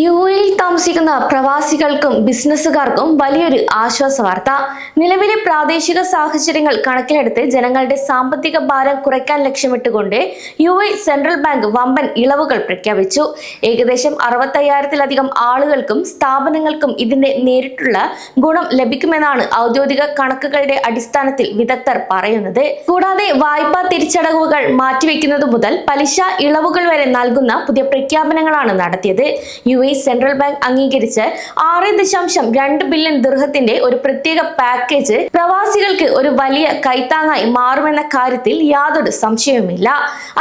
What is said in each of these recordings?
യുഎഇയിൽ താമസിക്കുന്ന പ്രവാസികൾക്കും ബിസിനസ്സുകാർക്കും വലിയൊരു ആശ്വാസ വാർത്ത. നിലവിലെ പ്രാദേശിക സാഹചര്യങ്ങൾ കണക്കിലെടുത്ത് ജനങ്ങളുടെ സാമ്പത്തിക ഭാരം കുറയ്ക്കാൻ ലക്ഷ്യമിട്ടുകൊണ്ട് യുഎഇ സെൻട്രൽ ബാങ്ക് വമ്പൻ ഇളവുകൾ പ്രഖ്യാപിച്ചു. ഏകദേശം 65,000-ലധികം ആളുകൾക്കും സ്ഥാപനങ്ങൾക്കും ഇതിന്റെ നേരിട്ടുള്ള ഗുണം ലഭിക്കുമെന്നാണ് ഔദ്യോഗിക കണക്കുകളുടെ അടിസ്ഥാനത്തിൽ വിദഗ്ധർ പറയുന്നത്. കൂടാതെ വായ്പാ തിരിച്ചടവുകൾ മാറ്റിവെക്കുന്നത് മുതൽ പലിശ ഇളവുകൾ വരെ നൽകുന്ന പുതിയ പ്രഖ്യാപനങ്ങളാണ് നടത്തിയത്. യുഎഇ സെൻട്രൽ ബാങ്ക് അംഗീകരിച്ച് 6.2 ബില്യൺ ദിർഹത്തിന്റെ ഒരു പ്രത്യേക പാക്കേജ് പ്രവാസികൾക്ക് ഒരു വലിയ കൈത്താങ്ങായി മാറുമെന്ന കാര്യത്തിൽ യാതൊരു സംശയവുമില്ല.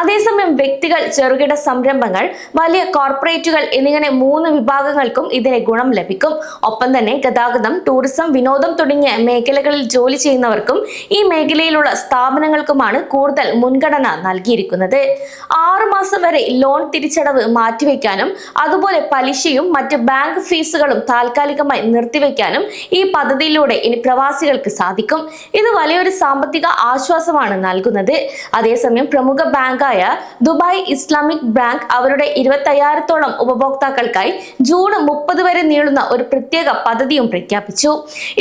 അതേസമയം വ്യക്തികൾ, ചെറുകിട സംരംഭങ്ങൾ, വലിയ കോർപ്പറേറ്റുകൾ എന്നിങ്ങനെ 3 വിഭാഗങ്ങൾക്കും ഇതിനെ ഗുണം ലഭിക്കും. ഒപ്പം തന്നെ ഗതാഗതം, ടൂറിസം, വിനോദം തുടങ്ങിയ മേഖലകളിൽ ജോലി ചെയ്യുന്നവർക്കും ഈ മേഖലയിലുള്ള സ്ഥാപനങ്ങൾക്കുമാണ് കൂടുതൽ മുൻഗണന നൽകിയിരിക്കുന്നത്. 6 മാസം വരെ ലോൺ തിരിച്ചടവ് മാറ്റിവെക്കാനും അതുപോലെ പലിശയും മറ്റ് ബാങ്ക് ഫീസുകളും താൽക്കാലികമായി നിർത്തിവെക്കാനും ഈ പദ്ധതിയിലൂടെ ഇനി പ്രവാസികൾക്ക് സാധിക്കും. ഇത് വലിയൊരു സാമ്പത്തിക ആശ്വാസമാണ് നൽകുന്നത്. അതേസമയം പ്രമുഖ ബാങ്കായ ദുബായ് ഇസ്ലാമിക് ബാങ്ക് അവരുടെ 25,000-ഓളം ഉപഭോക്താക്കൾക്കായി ജൂൺ 30 വരെ നീളുന്ന ഒരു പ്രത്യേക പദ്ധതിയും പ്രഖ്യാപിച്ചു.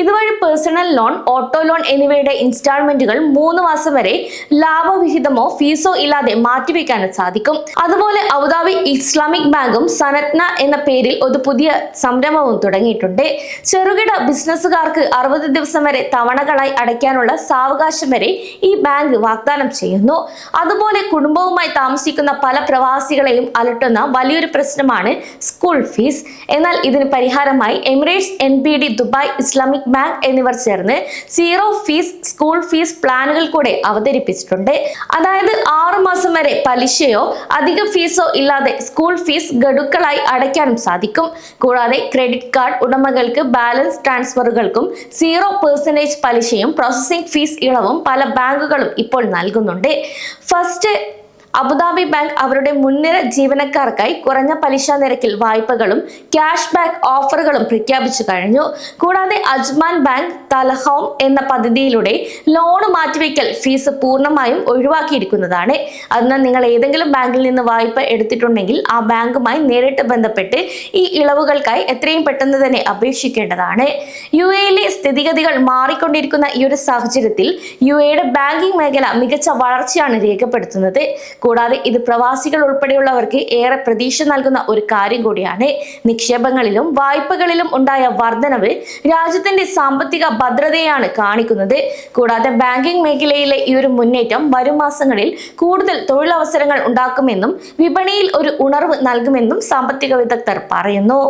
ഇതുവഴി പേഴ്സണൽ ലോൺ, ഓട്ടോ ലോൺ എന്നിവയുടെ ഇൻസ്റ്റാൾമെന്റുകൾ 3 മാസം വരെ ലാഭവിഹിതമോ ഫീസോ ഇല്ലാതെ മാറ്റിവെക്കാനും സാധിക്കും. അതുപോലെ അബുദാബി ഇസ്ലാമിക് ബാങ്കും സനത്ന എന്ന പേരിൽ ഒരു പുതിയ സംരംഭവും തുടങ്ങിയിട്ടുണ്ട്. ചെറുകിട ബിസിനസ്സുകാർക്ക് 60 ദിവസം വരെ തവണകളായി അടയ്ക്കാനുള്ള സാവകാശം വരെ ഈ ബാങ്ക് വാഗ്ദാനം ചെയ്യുന്നു. അതുപോലെ കുടുംബവുമായി താമസിക്കുന്ന പല പ്രവാസികളെയും അലട്ടുന്ന വലിയൊരു പ്രശ്നമാണ് സ്കൂൾ ഫീസ്. എന്നാൽ ഇതിന് പരിഹാരമായി Emirates, NBD, Dubai Islamic bank എന്നിവർ ചേർന്ന് സീറോ ഫീസ് സ്കൂൾ ഫീസ് പ്ലാനുകൾ കൂടെ അവതരിപ്പിച്ചിട്ടുണ്ട്. അതായത് 6 മാസം വരെ പലിശയോ അധിക ഫീസോ ഇല്ലാതെ സ്കൂൾ ഫീസ് ഗഡുക്കളായി അടയ്ക്കാനും സാധിക്കും. കൂടാതെ ക്രെഡിറ്റ് കാർഡ് ഉടമകൾക്ക് ബാലൻസ് ട്രാൻസ്ഫറുകൾക്കും 0% പലിശയും പ്രോസസ്സിംഗ് ഫീസ് ഇളവും പല ബാങ്കുകളും ഇപ്പോൾ നൽകുന്നുണ്ട്. ഫസ്റ്റ് അബുദാബി ബാങ്ക് അവരുടെ മുൻനിര ജീവനക്കാർക്കായി കുറഞ്ഞ പലിശ നിരക്കിൽ വായ്പകളും ക്യാഷ് ബാക്ക് ഓഫറുകളും പ്രഖ്യാപിച്ചു കഴിഞ്ഞു. കൂടാതെ അജ്മാൻ ബാങ്ക് തലഹോം എന്ന പദ്ധതിയിലൂടെ ലോൺ മാറ്റിവെക്കൽ ഫീസ് പൂർണ്ണമായും ഒഴിവാക്കിയിരിക്കുന്നതാണ്. അതിനാൽ നിങ്ങൾ ഏതെങ്കിലും ബാങ്കിൽ നിന്ന് വായ്പ എടുത്തിട്ടുണ്ടെങ്കിൽ ആ ബാങ്കുമായി നേരിട്ട് ബന്ധപ്പെട്ട് ഈ ഇളവുകൾക്കായി എത്രയും പെട്ടെന്ന് തന്നെ അപേക്ഷിക്കേണ്ടതാണ്. യുഎഇയിലെ സ്ഥിതിഗതികൾ മാറിക്കൊണ്ടിരിക്കുന്ന ഈ ഒരു സാഹചര്യത്തിൽ യുഎഇയുടെ ബാങ്കിംഗ് മേഖല മികച്ച വളർച്ചയാണ് രേഖപ്പെടുത്തുന്നത്. കൂടാതെ ഇത് പ്രവാസികൾ ഉൾപ്പെടെയുള്ളവർക്ക് ഏറെ പ്രതീക്ഷ നൽകുന്ന ഒരു കാര്യം കൂടിയാണ്. നിക്ഷേപങ്ങളിലും വായ്പകളിലും ഉണ്ടായ വർധനവ് രാജ്യത്തിന്റെ സാമ്പത്തിക ഭദ്രതയാണ് കാണിക്കുന്നത്. കൂടാതെ ബാങ്കിംഗ് മേഖലയിലെ ഈ ഒരു മുന്നേറ്റം വരും മാസങ്ങളിൽ കൂടുതൽ തൊഴിലവസരങ്ങൾ ഉണ്ടാക്കുമെന്നും വിപണിയിൽ ഒരു ഉണർവ് നൽകുമെന്നും സാമ്പത്തിക വിദഗ്ധർ പറയുന്നു.